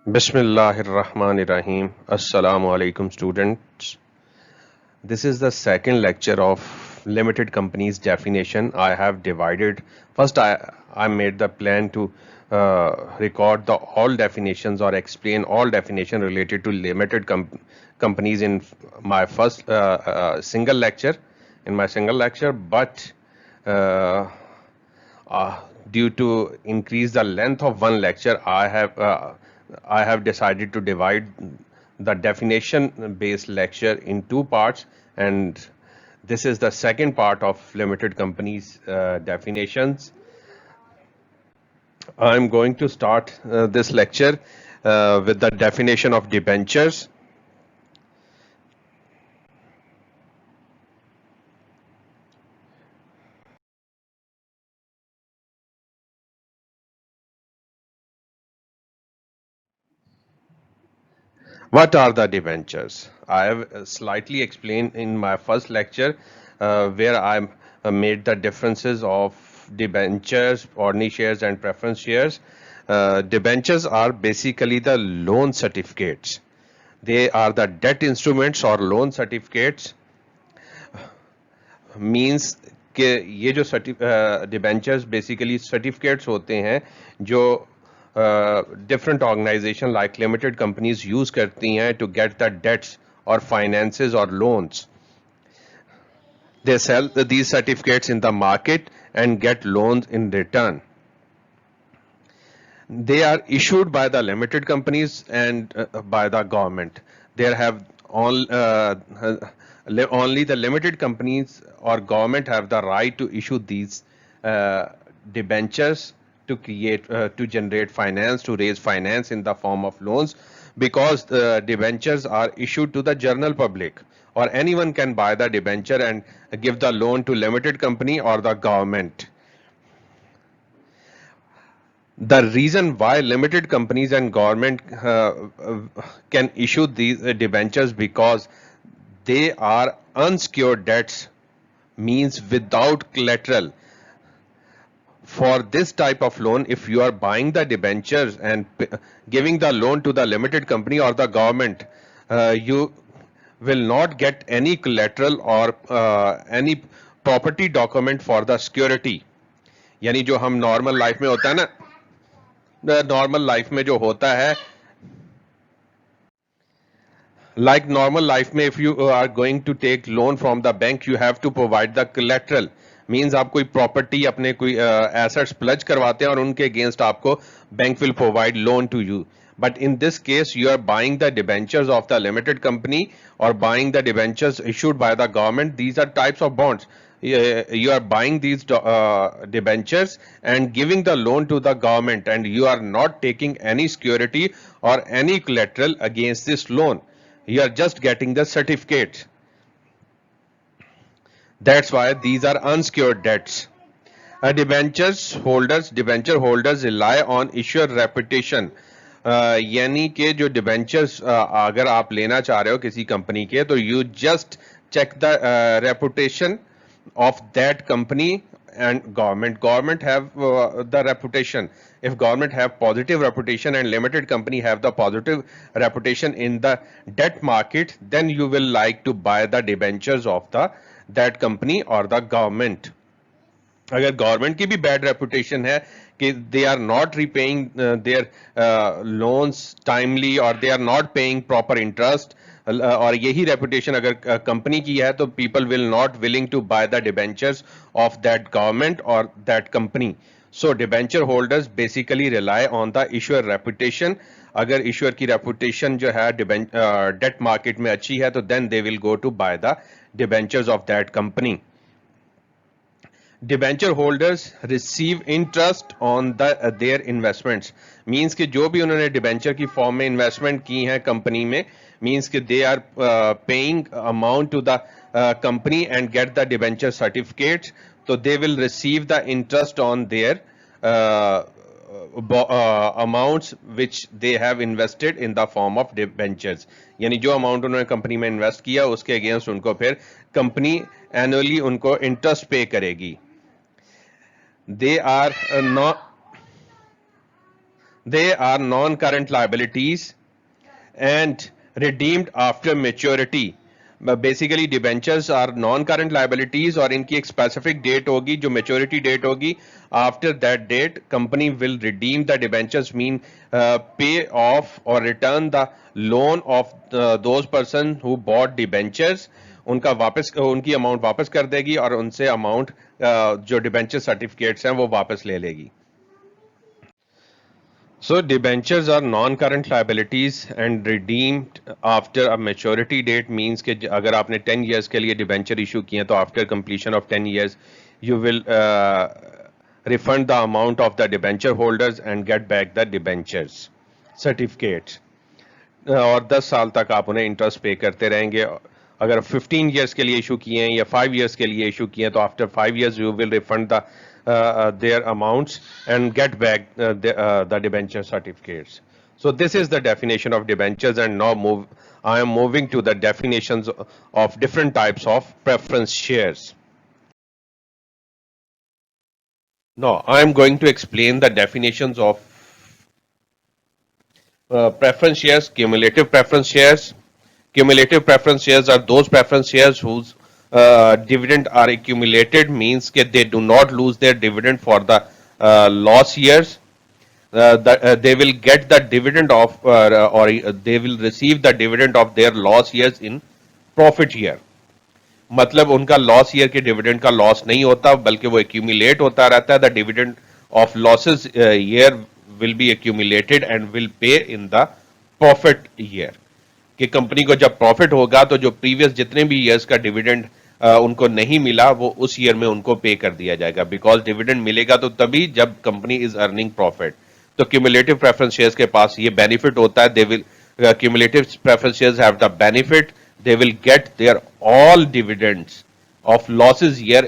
Bismillahirrahmanirrahim. Assalamu alaikum, students. This is the second lecture of limited companies definition. I have divided. First, I made the plan to record the all definitions or explain all definition related to limited companies in my first single lecture. In my single lecture, but uh, uh, due to increase the length of one lecture, I have decided to divide the definition based lecture in two parts, and this is the second part of limited companies definitions. I'm going to start this lecture with the definition of debentures. What are the debentures? I have slightly explained in my first lecture where I made the differences of debentures, ordinary shares, and preference shares. Debentures are basically the loan certificates. They are the debt instruments or loan certificates. Means कि ये जो debentures basically certificates होते हैं जो different organisation like limited companies use करती हैं to get the debts और finances और loans. They sell these certificates in the market and get loans in return. They are issued by the limited companies and by the government. There have only the limited companies or government have the right to issue these debentures to create to generate finance, to raise finance in the form of loans, because the debentures are issued to the general public, or anyone can buy the debenture and give the loan to limited company or the government. The reason why limited companies and government can issue these debentures, because they are unsecured debts, means without collateral. For this type of loan, if you are buying the debentures and giving the loan to the limited company or the government, you will not get any collateral or any property document for the security. यानी जो हम normal life में होता है ना, normal life में जो होता है, like normal life में if you are going to take loan from the bank, you have to provide the collateral. Means आप कोई प्रॉपर्टी अपने कोई एसेट्स प्लज करवाते हैं और उनके अगेंस्ट आपको bank will provide loan to you. But in this case, you are buying the debentures of the limited company or buying the debentures issued by the government. These are types of bonds. You are buying these debentures and giving the loan to the government, and you are not taking any security or any collateral against this loan. You are just getting the certificate. That's why these are unsecured debts. Debenture holders rely on issuer reputation. यानी कि जो debentures अगर आप लेना चाह रहे हो किसी कंपनी के, तो you just check the reputation of that company and government have the reputation. If government have positive reputation and limited company have the positive reputation in the debt market, then you will like to buy the debentures of the that company or the government. अगर government की भी bad reputation है कि they are not repaying their loans timely और they are not paying proper interest, और यही reputation अगर company की है, तो people will not willing to buy the debentures of that government और that company. So debenture holders basically rely on the issuer reputation. अगर issuer की reputation जो है डेट मार्केट में अच्छी है, तो then they will go to buy the debentures of that company. Debenture holders receive interest on the their investments. Means कि जो भी उन्होंने डिबेंचर की फॉर्म में इन्वेस्टमेंट की है कंपनी में, मींस कि they are paying amount to the company and get the debenture certificates, तो they will receive the interest on their amounts which they have invested in the form of debentures. यानी जो amount उन्होंने company में invest किया उसके against उनको फिर company annually उनको इंटरेस्ट पे करेगी. They are not they are non-current liabilities and redeemed after maturity. Basically debentures are non current liabilities और इनकी एक स्पेसिफिक डेट होगी जो मेच्योरिटी डेट होगी. After that date company will redeem the debentures, mean pay off और return the loan of those person who bought debentures. उनका वापस उनकी अमाउंट वापस कर देगी और उनसे अमाउंट जो डिबेंचर सर्टिफिकेट्स हैं वो वापस ले लेगी. So debentures are non-current liabilities and redeemed after a maturity date means कि अगर आपने 10 years के लिए debenture issue किए तो after completion of 10 years you will refund the amount of the debenture holders and get back the debentures certificates. और 10 साल तक आप उन्हें इंटरेस्ट पे करते रहेंगे. अगर 15 years के लिए इशू किए हैं या 5 years के लिए इशू किए हैं तो after 5 years you will refund the their amounts and get back the debenture certificates. So this is the definition of debentures, and now I am moving to the definitions of different types of preference shares. Now I am going to explain the definitions of preference shares. Cumulative preference shares. Cumulative preference shares are those preference shares whose dividend are accumulated, means that they do not lose their dividend for the loss years. They will get the dividend of or they will receive the dividend of their loss years in profit year. मतलब उनका loss year के dividend का loss नहीं होता बल्कि वो accumulate होता रहता है. The dividend of losses year will be accumulated and will pay in the profit year. कि कंपनी को जब प्रॉफिट होगा तो जो प्रीवियस जितने भी ईयर्स का डिविडेंड उनको नहीं मिला वो उस ईयर में उनको पे कर दिया जाएगा. बिकॉज डिविडेंड मिलेगा तो तभी जब कंपनी इज अर्निंग प्रॉफिट. तो क्यूमुलेटिव प्रेफरेंस शेयर्स के पास ये बेनिफिट होता है. They will cumulative preference shares have the benefit, they will get their all dividends of losses year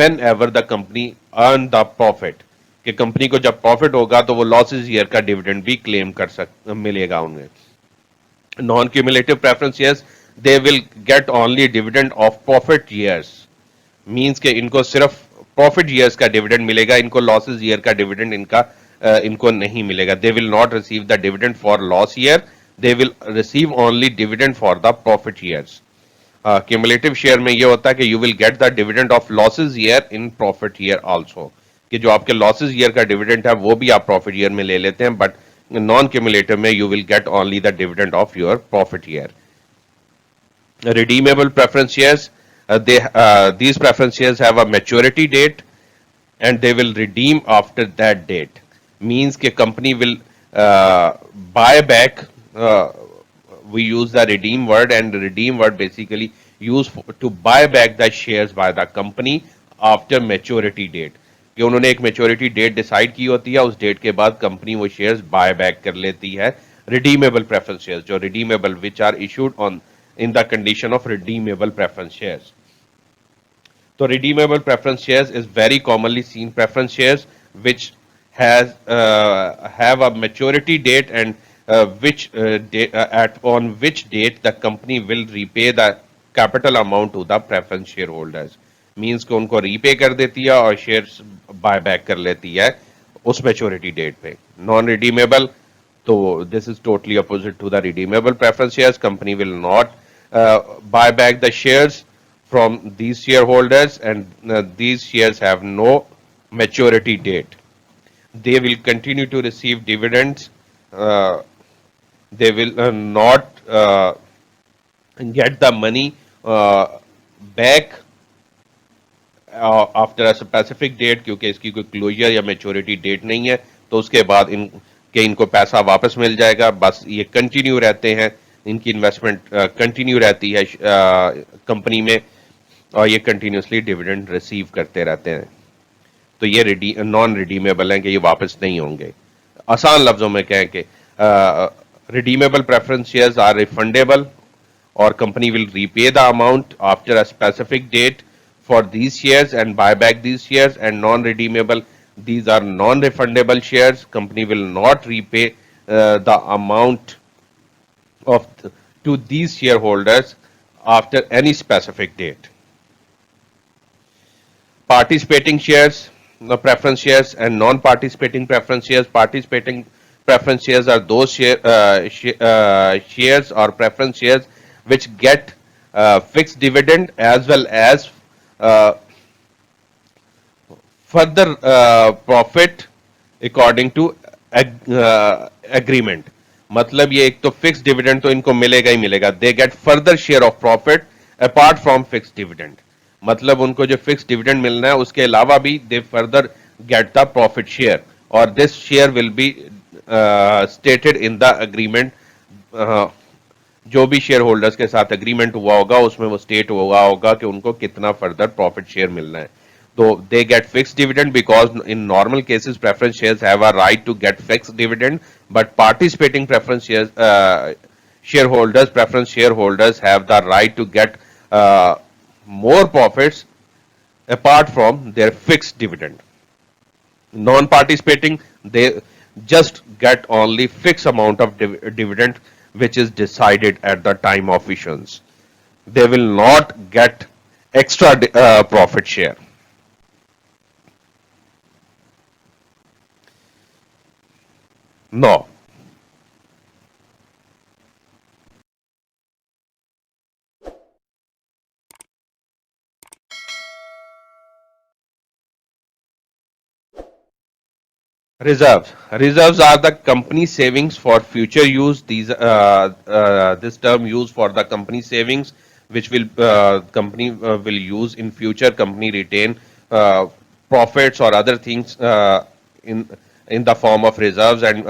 whenever the company earn the profit. कि company को जब profit होगा तो वो लॉसेस ईयर का डिविडेंड भी क्लेम कर मिलेगा उन्हें. Non cumulative preference shares they will get only dividend of profit years, means के इनको सिर्फ प्रॉफिट ईयर्स का डिविडेंड मिलेगा, इनको लॉसेस ईयर का डिविडेंड इनको नहीं मिलेगा. They will not receive the dividend for loss year, they will receive only dividend for the profit years. Cumulative share में ये होता है कि you will get the dividend of losses year in profit year also. कि जो आपके losses year का dividend है वो भी आप profit year में ले लेते हैं, but non cumulative में you will get only the dividend of your profit year. Redeemable preference shares, these preference shares have a maturity date and they will redeem after that date. Means कि company will buy back. We use the redeem word, and the redeem word basically used to buy back the shares by the company after maturity date. कि उन्होंने एक maturity date decide की होती है, उस date के बाद कंपनी वो शेयर्स बाय बैक कर लेती है. रिडीमेबल प्रेफरेंस शेयर्स जो redeemable which are issued on in the condition of redeemable preference shares. तो redeemable preference shares is very commonly seen preference shares which have a maturity date and on which date the company will repay the capital amount to the preference shareholders. Means कि उनको repay कर देती है और shares buy back कर लेती है उस मेच्योरिटी डेट पे. नॉन रिडीमेबल, तो this is totally opposite to the redeemable preference shares. Company will not buy back the shares from these shareholders, and these shares have no maturity date. They will continue to receive dividends. They will not get the money back after a specific date, क्योंकि इसकी कोई closure या maturity date नहीं है. तो उसके बाद इनको पैसा वापस मिल जाएगा. बस ये कंटिन्यू रहते हैं, इनकी इन्वेस्टमेंट कंटिन्यू रहती है कंपनी में और ये कंटिन्यूसली डिविडेंड रिसीव करते रहते हैं. तो ये नॉन रिडीमेबल हैं कि ये वापस नहीं होंगे. आसान लफ्जों में कहें कि redeemable preference shares are refundable or company will repay the amount after a specific date for these shares and buy back these shares. And non-redeemable, these are non-refundable shares. Company will not repay the amount to these shareholders after any specific date. Participating shares, preference shares and non-participating preference shares. Participating preference shares are those shares or preference shares which get fixed dividend as well as uh, further profit according to agreement. मतलब ये एक तो fix dividend तो इनको मिलेगा ही मिलेगा, they get further share of profit apart from fix dividend. मतलब उनको जो फिक्स डिविडेंड मिलना है उसके अलावा भी they further get the profit share, और this share will be stated in the agreement. जो भी शेयर होल्डर्स के साथ एग्रीमेंट हुआ होगा उसमें वो स्टेट हुआ होगा कि उनको कितना फर्दर प्रॉफिट शेयर मिलना है। तो they get fix dividend because in normal cases preference shares have a right to get fix dividend, but participating preference shares shareholders, preference shareholders have the right to get more profits apart from their fixed dividend. Non-participating, they just get only fixed amount of dividend which is decided at the time of issuance. They will not get extra profit share. No. Reserves. Reserves are the company savings for future use. This term used for the company savings, which will company will use in future. Company retain profits or other things in in the form of reserves, and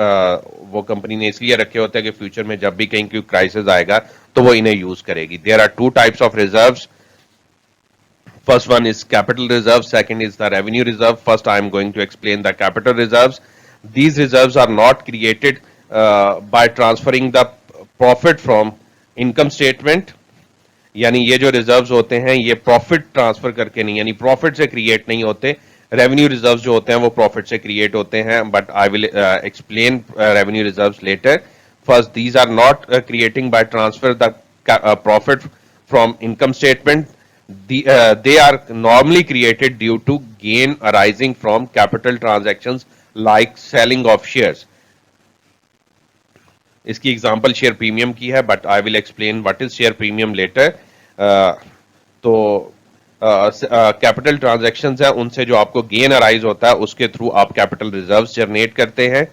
वो company ने इसलिए रखे होते हैं कि future में जब भी कहीं कोई क्राइसिस आएगा तो वो इन्हें यूज करेगी. There are two types of reserves. First one is capital reserve, second is the revenue reserve. First, I am going to explain the capital reserves. These reserves are not created by transferring the profit from income statement. यानी ये जो reserves होते हैं ये profit transfer करके नहीं, यानी profit से क्रिएट नहीं होते. रेवेन्यू रिजर्व्स जो होते हैं वो प्रॉफिट से क्रिएट होते हैं, but I will explain revenue reserves later. First, these are not creating by transfer the profit from income statement. They are normally created due to gain arising from capital transactions like selling of shares. इसकी example share premium की है, but I will explain what is share premium later. तो capital transactions है, उनसे जो आपको gain arise होता है उसके थ्रू आप कैपिटल रिजर्व्स जनरेट करते हैं.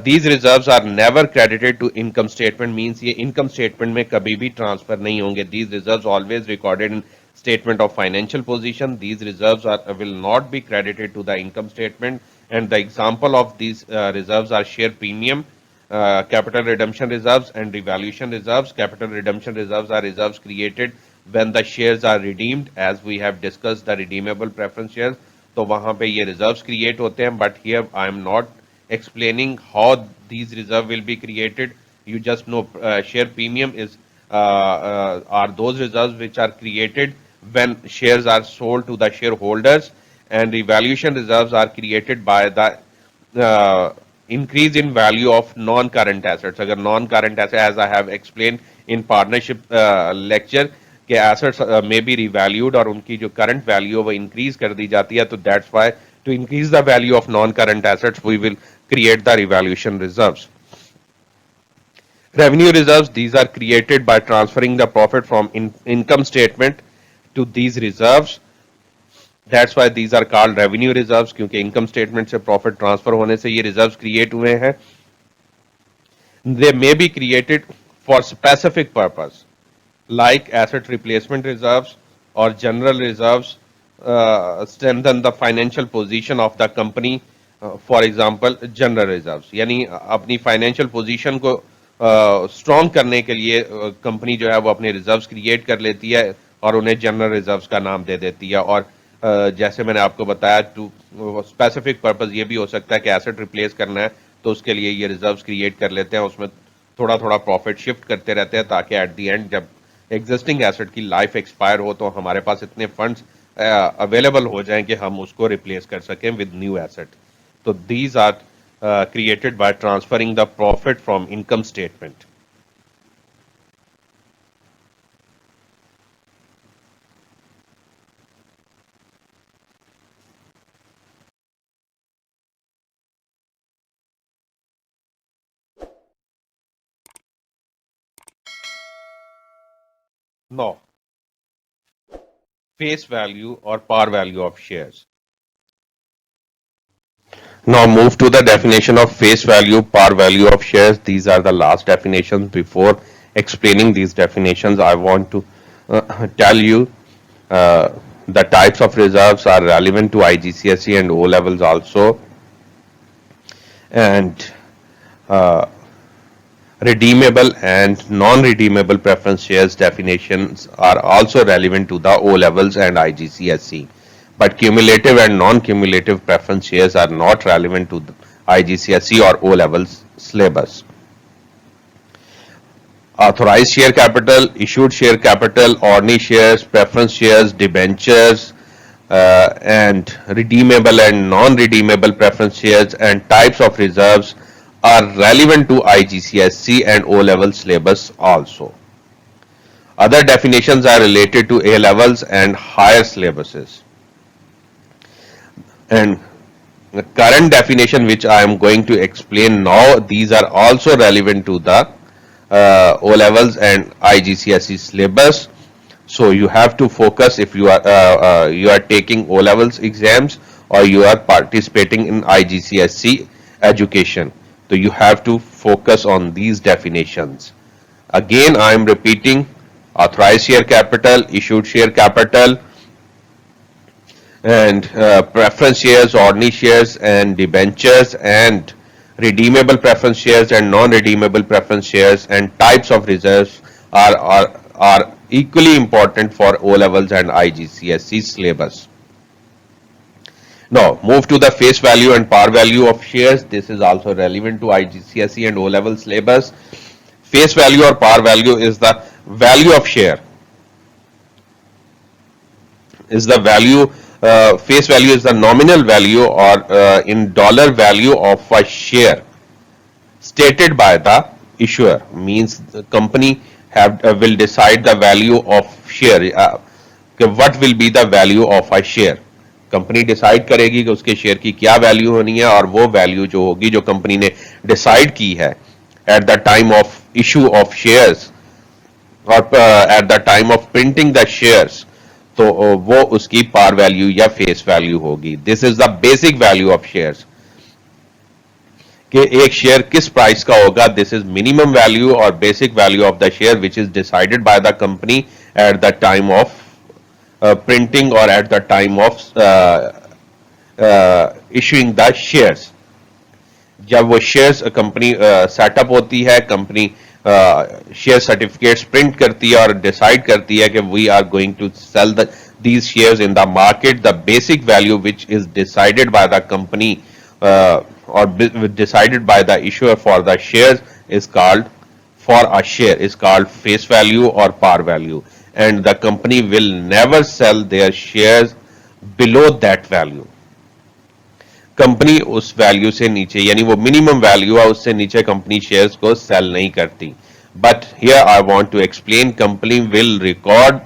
these reserves are never credited to income statement, means ये income statement में कभी भी ट्रांसफर नहीं होंगे. These reserves always recorded in statement of financial position. These reserves will not be credited to the income statement, and the example of these reserves are share premium, capital redemption reserves and revaluation reserves. Capital redemption reserves are reserves created when the shares are redeemed, as we have discussed the redeemable preference shares. तो वहां पे ये reserves create होते हैं, but here I am not explaining how these reserve will be created. You just know share premium is are those reserves which are created when shares are sold to the shareholders, and revaluation reserves are created by the increase in value of non-current assets. अगर non-current assets, as I have explained in partnership lecture, कि assets may be revalued और उनकी जो current value है वो increase कर दी जाती है, तो that's why to increase the value of non-current assets we will create the revaluation reserves. Revenue reserves, these are created by transferring the profit from income statement to these reserves. That's why these are called revenue reserves, क्योंकि income statement से profit transfer होने से ये reserves create हुए हैं. They may be created for specific purpose, like asset replacement reserves or general reserves, strengthen the financial position of the company. For example general reserves, यानी अपनी financial position को strong करने के लिए कंपनी जो है वो अपने रिजर्व्स क्रिएट कर लेती है और उन्हें जनरल रिजर्व्स का नाम दे देती है. और जैसे मैंने आपको बताया, टू स्पेसिफिक पर्पस ये भी हो सकता है कि एसेट रिप्लेस करना है तो उसके लिए ये रिजर्व्स क्रिएट कर लेते हैं, उसमें थोड़ा थोड़ा प्रॉफिट शिफ्ट करते रहते हैं ताकि एट द एंड जब एग्जिस्टिंग एसेट की लाइफ एक्सपायर हो तो हमारे पास इतने फंड्स अवेलेबल हो जाएं कि हम उसको रिप्लेस कर सकें with new asset. So these are created by transferring the profit from income statement. Now, face value or par value of shares. Now move to the definition of face value, par value of shares. These are the last definitions. Before explaining these definitions, I want to tell you the types of reserves are relevant to IGCSE and O levels also, and redeemable and non-redeemable preference shares definitions are also relevant to the O levels and IGCSE, but cumulative and non-cumulative preference shares are not relevant to the IGCSE or O levels syllabus. Authorized share capital, issued share capital, ordinary shares, preference shares, debentures, and redeemable and non-redeemable preference shares and types of reserves are relevant to IGCSE and O level syllabus also. Other definitions are related to A levels and higher syllabuses. And the current definition which I am going to explain now, these are also relevant to the O levels and IGCSE syllabus. So you have to focus if you are taking O levels exams or you are participating in IGCSE education. So you have to focus on these definitions. Again, I am repeating: authorized share capital, issued share capital, and preference shares, ordinary shares, and debentures, and redeemable preference shares and non-redeemable preference shares and types of reserves are equally important for O levels and IGCSE syllabus. Now move to the face value and par value of shares. This is also relevant to IGCSE and O level syllabus. Face value or par value is the value of share. Is the value face value is the nominal value or in dollar value of a share stated by the issuer. Means the company will decide the value of share. What will be the value of a share? Company decide करेगी कि उसके share की क्या value होनी है, और वो value जो होगी जो कंपनी ने डिसाइड की है at the time of issue of shares और at the time of printing the shares, तो वो उसकी पार वैल्यू या फेस वैल्यू होगी. This is the basic value of shares कि एक शेयर किस प्राइस का होगा. दिस इज मिनिमम वैल्यू और basic value of the share which is decided by the company at the time of printing or at the time of issuing the shares. जब वो shares company setup होती है, company share certificates print करती है और decide करती है कि we are going to sell these shares in the market, the basic value which is decided by the company or decided by the issuer for the shares is called, for a share is called face value or par value, and the company will never sell their shares below that value. Company उस value से नीचे, यानी वो minimum value है, उससे नीचे company shares को sell नहीं करती. But here I want to explain, company will record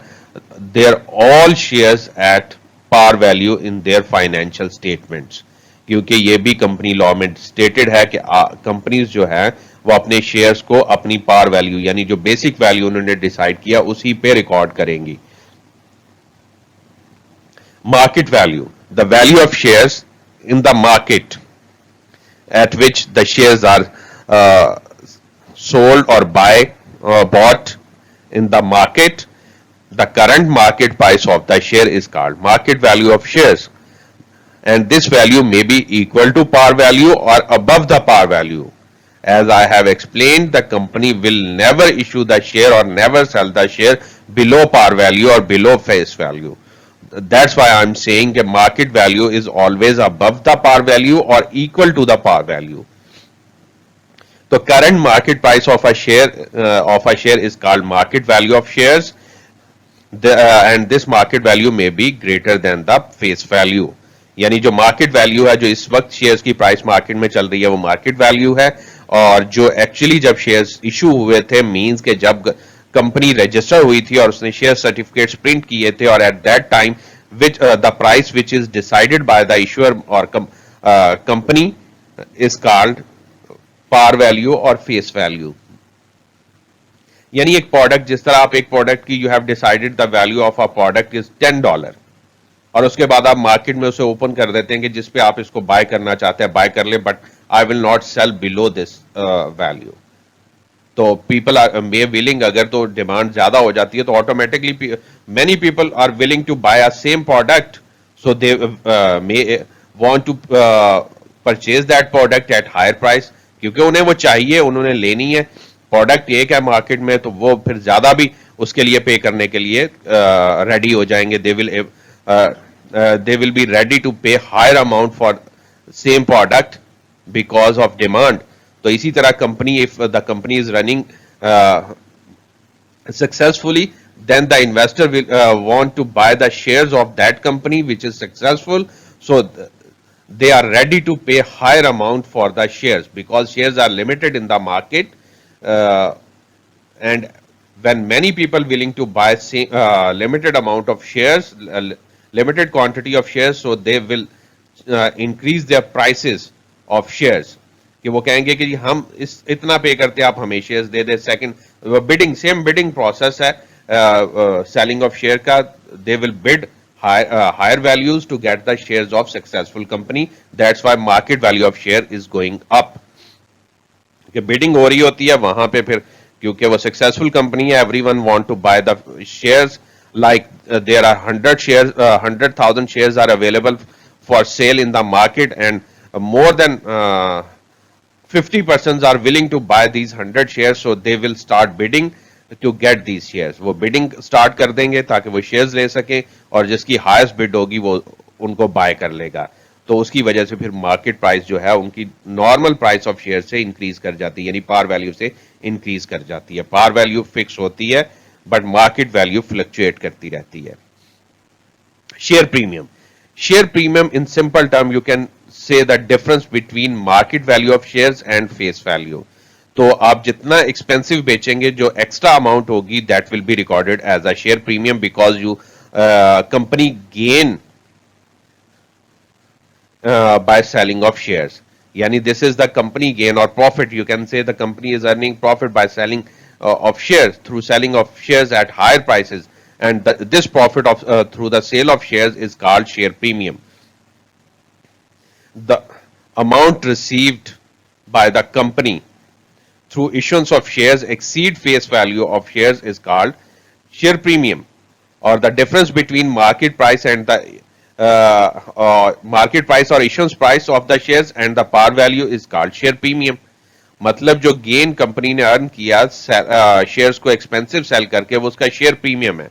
their all shares at par value in their financial statements, क्योंकि ये भी कंपनी लॉ में स्टेटेड है कि कंपनीज जो है वो अपने शेयर्स को अपनी पार वैल्यू यानी जो बेसिक वैल्यू उन्होंने डिसाइड किया उसी पे रिकॉर्ड करेंगी. Market value, the value of shares in the market at which the shares are sold or bought in the market. The current market price of the share is called market value of shares, and this value may be equal to par value or above the par value. As I have explained, the company will never issue the share or never sell the share below par value or below face value. That's why I'm saying that market value is always above the par value or equal to the par value. The current market price of a share is called market value of shares, and this market value may be greater than the face value. यानी जो market value है, जो इस वक्त shares की price market में चल रही है, वो मार्केट वैल्यू है, और जो एक्चुअली जब शेयर्स इशू हुए थे, मींस के जब कंपनी रजिस्टर हुई थी और उसने शेयर सर्टिफिकेट्स प्रिंट किए थे, और at that time which the price which is decided by the issuer और company is called par value और फेस वैल्यू. यानी एक प्रोडक्ट, जिस तरह आप एक प्रोडक्ट की, you have decided the value of a product is $10, और उसके बाद आप मार्केट में उसे ओपन कर देते हैं कि जिस पे आप इसको बाय करना चाहते हैं बाय कर ले, but I will not sell below this value. तो पीपल आर मे विलिंग, अगर तो डिमांड ज्यादा हो जाती है तो automatically many people are willing to buy a same product, so they may want to purchase that product at higher price, क्योंकि उन्हें वो चाहिए, उन्होंने लेनी है, प्रोडक्ट एक है मार्केट में, तो वो फिर ज्यादा भी उसके लिए पे करने के लिए रेडी हो जाएंगे। They will be ready to pay higher amount for same product because of demand. तो इसी तरह company, if the company is running successfully, then the investor will want to buy the shares of that company which is successful, so they are ready to pay higher amount for the shares because shares are limited in the market, uh, and when many people willing to buy limited amount of shares, limited quantity of shares, so they will increase their prices of shares, कि वो कहेंगे कि हम इस इतना पे करते हैं, आप हमें शेयर्स दे दे। Second, bidding, same bidding process है सेलिंग ऑफ शेयर का। They will bid higher values to get the shares of successful company. That's why market value of share is going up. कि बिडिंग हो रही होती है वहां पे, फिर क्योंकि वो सक्सेसफुल कंपनी है, everyone want to buy the shares, like there are 100,000 shares are available for sale in the market, and more than 50% are willing to buy these 100 shares, so they will start bidding to get these shares. वो bidding start कर देंगे ताकि वो shares ले सके, और जिसकी highest bid होगी वो उनको buy कर लेगा। तो उसकी वजह से फिर मार्केट प्राइस जो है उनकी नॉर्मल प्राइस ऑफ शेयर से इंक्रीज कर जाती है, यानी पार वैल्यू से इंक्रीज कर जाती है। पार वैल्यू फिक्स होती है बट मार्केट वैल्यू फ्लक्चुएट करती रहती है। Share premium, share premium in simple term you can say the difference between market value of shares and face value. तो आप जितना एक्सपेंसिव बेचेंगे, जो एक्स्ट्रा अमाउंट होगी, that will be recorded as a share premium because you company gain by selling of shares. Yani this is the company gain or profit. You can say the company is earning profit by selling of shares, through selling of shares at higher prices, and this profit of through the sale of shares is called share premium. The amount received by the company through issuance of shares exceed face value of shares is called share premium, or the difference between market price and the market price or issuance price of the shares and the par value is called share premium. मतलब जो gain company ने earn किया shares को expensive sell करके, वो उसका share premium है।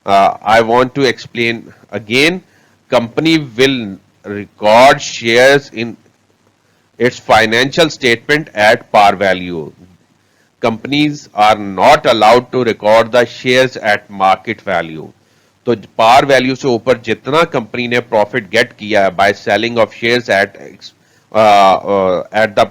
I want to explain again, company will record shares in its financial statement at par value. Companies are not allowed to record the shares at market value. तो par value से ऊपर जितना company ने profit get किया है by selling of shares at the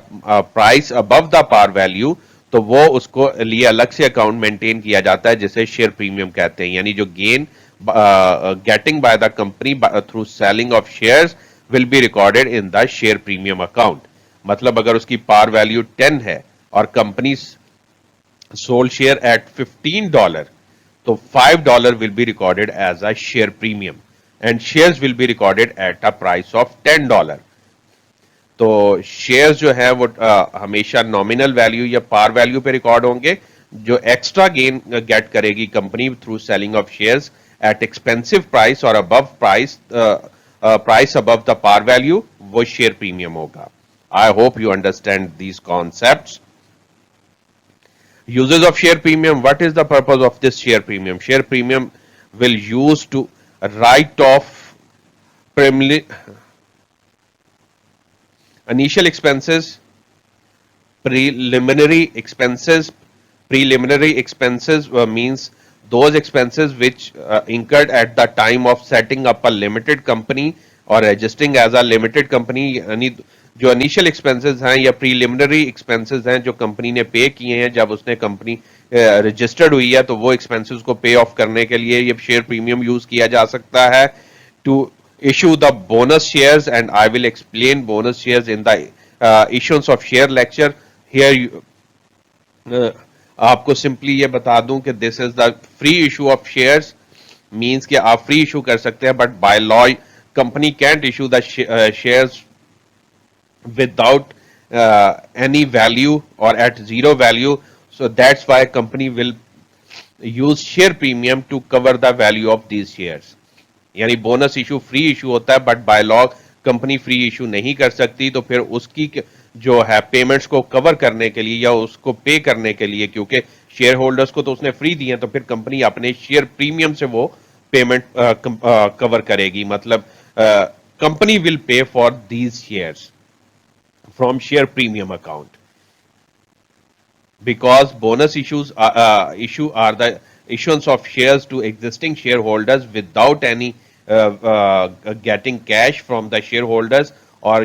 price above the par value, तो वो उसको लिए अलग से अकाउंट मेंटेन किया जाता है जिसे शेयर प्रीमियम कहते हैं। यानी जो gain getting by the company through selling of shares will be recorded in the share premium account. मतलब अगर उसकी पार वैल्यू 10 है और कंपनी सोल्ड शेयर एट $15, तो $5 will be recorded as a share premium and shares will be recorded at a price of $10. तो shares जो है वो हमेशा नॉमिनल वैल्यू या पार वैल्यू पे रिकॉर्ड होंगे। जो एक्स्ट्रा गेन गेट करेगी company through selling of shares at expensive price और above price above the par value, वो शेयर प्रीमियम होगा। I hope you understand these concepts. Uses of share premium. What is the purpose of this share premium? Share premium will use to write off initial expenses, preliminary expenses. Preliminary expenses means those expenses which incurred at the time of setting up a limited company or registering as a limited company. यानी जो initial expenses हैं या preliminary expenses हैं जो company ने पे किए हैं जब उसने कंपनी रजिस्टर्ड हुई है, तो वो एक्सपेंसेस को पे ऑफ करने के लिए ये शेयर प्रीमियम यूज किया जा सकता है। To issue the bonus shares, and I will explain bonus shares in the issuance of share lecture. Here आपको सिंपली ये बता दूं कि this is the free issue of shares, means कि आप फ्री इशू कर सकते हैं, but by law company can't issue the shares without any value or at zero value. So that's why company will use share premium to cover the value of these shares. यानी bonus issue free issue होता है, but by law company free issue नहीं कर सकती, तो फिर उसकी जो है पेमेंट्स को कवर करने के लिए या उसको पे करने के लिए, क्योंकि शेयर होल्डर्स को तो उसने फ्री दिए, तो फिर कंपनी अपने शेयर प्रीमियम से वो पेमेंट कवर करेगी, मतलब company will pay for these shares from share premium account, because bonus issue are the issuance of shares to existing shareholders without any getting cash from the shareholders, or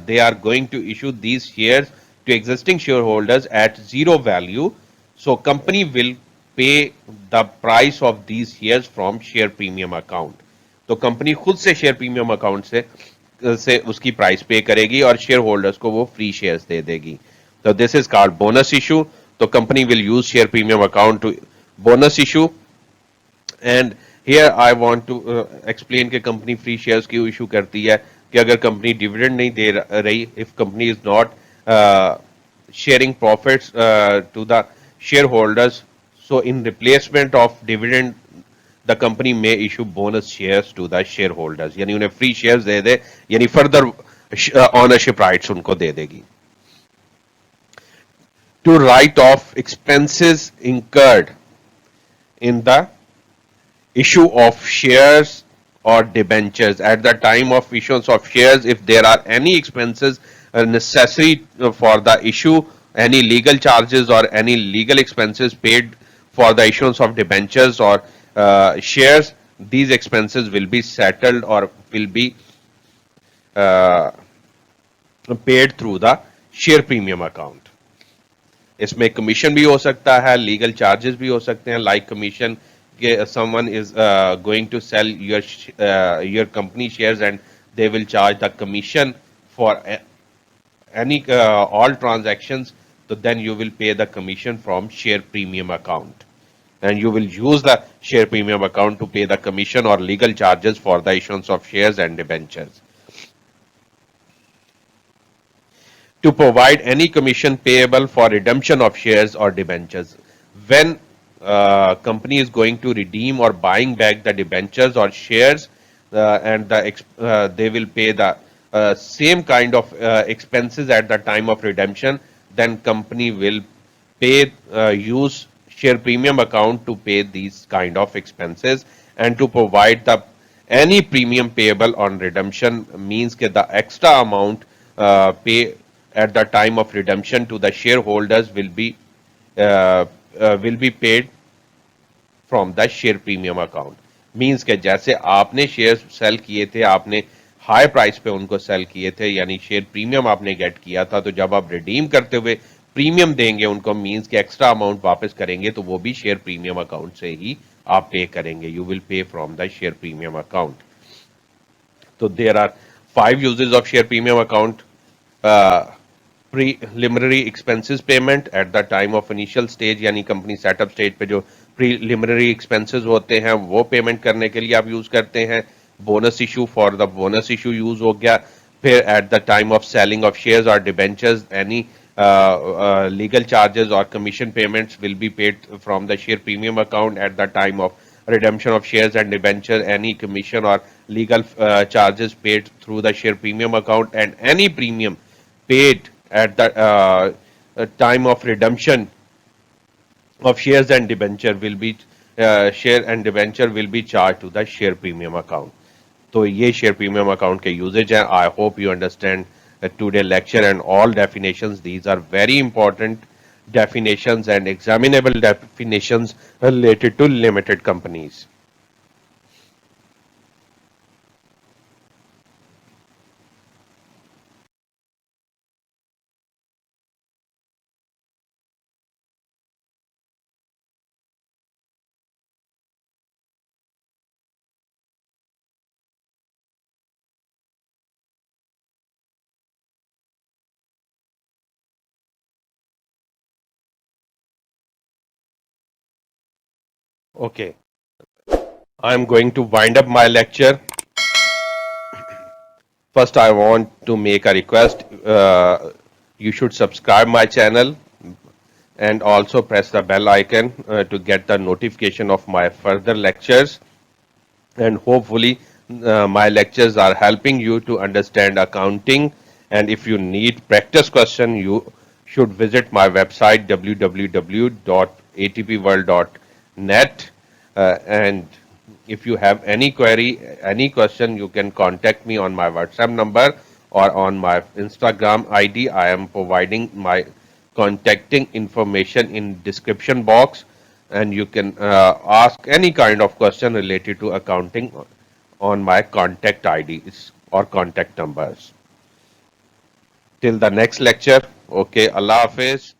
they are going to issue these shares to existing shareholders at zero value. So company will pay the price of these shares from share premium account. तो company खुद से share premium account से उसकी price पे करेगी और share holders को वो फ्री शेयर्स दे देगी. तो this is called bonus issue. तो company will use share premium account to bonus issue. And here I want to explain कि कंपनी फ्री शेयर्स क्यों इशू करती है, कि अगर कंपनी डिविडेंड नहीं दे रही, if company is not sharing profits to the shareholders, so in replacement of dividend the company may issue bonus shares to the shareholders, यानी उन्हें फ्री शेयर्स दे दे, यानी फर्दर ओनरशिप राइट्स उनको दे देगी. To write off expenses incurred in the issue of shares or debentures. At the time of issuance of shares, if there are any expenses necessary for the issue, any legal charges or any legal expenses paid for the issuance of debentures or shares, these expenses will be settled or will be uh, paid through the share premium account. इसमें commission भी हो सकता है, legal charges भी हो सकते हैं, like commission के someone is going to sell your company shares and they will charge the commission for any all transactions, so then you will pay the commission from share premium account, and you will use the share premium account to pay the commission or legal charges for the issuance of shares and debentures. To provide any commission payable for redemption of shares or debentures. When company is going to redeem or buying back the debentures or shares, and they will pay the same kind of expenses at the time of redemption, then company will pay use share premium account to pay these kind of expenses, and to provide the any premium payable on redemption, means that the extra amount pay at the time of redemption to the shareholders will be paid from the share premium account. Means के जैसे आपने share cell किए थे, आपने high price पे उनको cell किए थे, यानी शेयर प्रीमियम आपने गेट किया था, तो जब आप रिडीम करते हुए प्रीमियम देंगे उनको, मीन्स के एक्स्ट्रा अमाउंट वापस करेंगे, तो वो भी शेयर प्रीमियम अकाउंट से ही आप पे करेंगे. You will pay from the share premium account. तो there are 5 uses of share premium account. Preliminary expenses payment at the time of initial stage, यानी कंपनी सेटअप स्टेज पे जो प्रीलिमिनरी एक्सपेंसेस होते हैं वो पेमेंट करने के लिए आप यूज करते हैं. Bonus issue for the bonus issue use हो गया. फिर at the time of selling of shares और debentures, any legal charges or commission payments will be paid from the share premium account. At the time of redemption of shares and debenture, any commission or legal charges paid through the share premium account, and any premium paid at the time of redemption of shares and debenture will be share and debenture will be charged to the share premium account. तो ये share premium account के uses हैं. I hope you understand today lecture and all definitions. These are very important definitions and examinable definitions related to limited companies. Okay, I'm going to wind up my lecture. First, I want to make a request. You should subscribe my channel and also press the bell icon to get the notification of my further lectures. And hopefully, my lectures are helping you to understand accounting. And if you need practice question, you should visit my website www.atpworld.net. And if you have any query, any question, you can contact me on my WhatsApp number or on my Instagram ID. I am providing my contacting information in description box, and you can ask any kind of question related to accounting on my contact IDs or contact numbers. Till the next lecture. Okay, Allah Hafiz.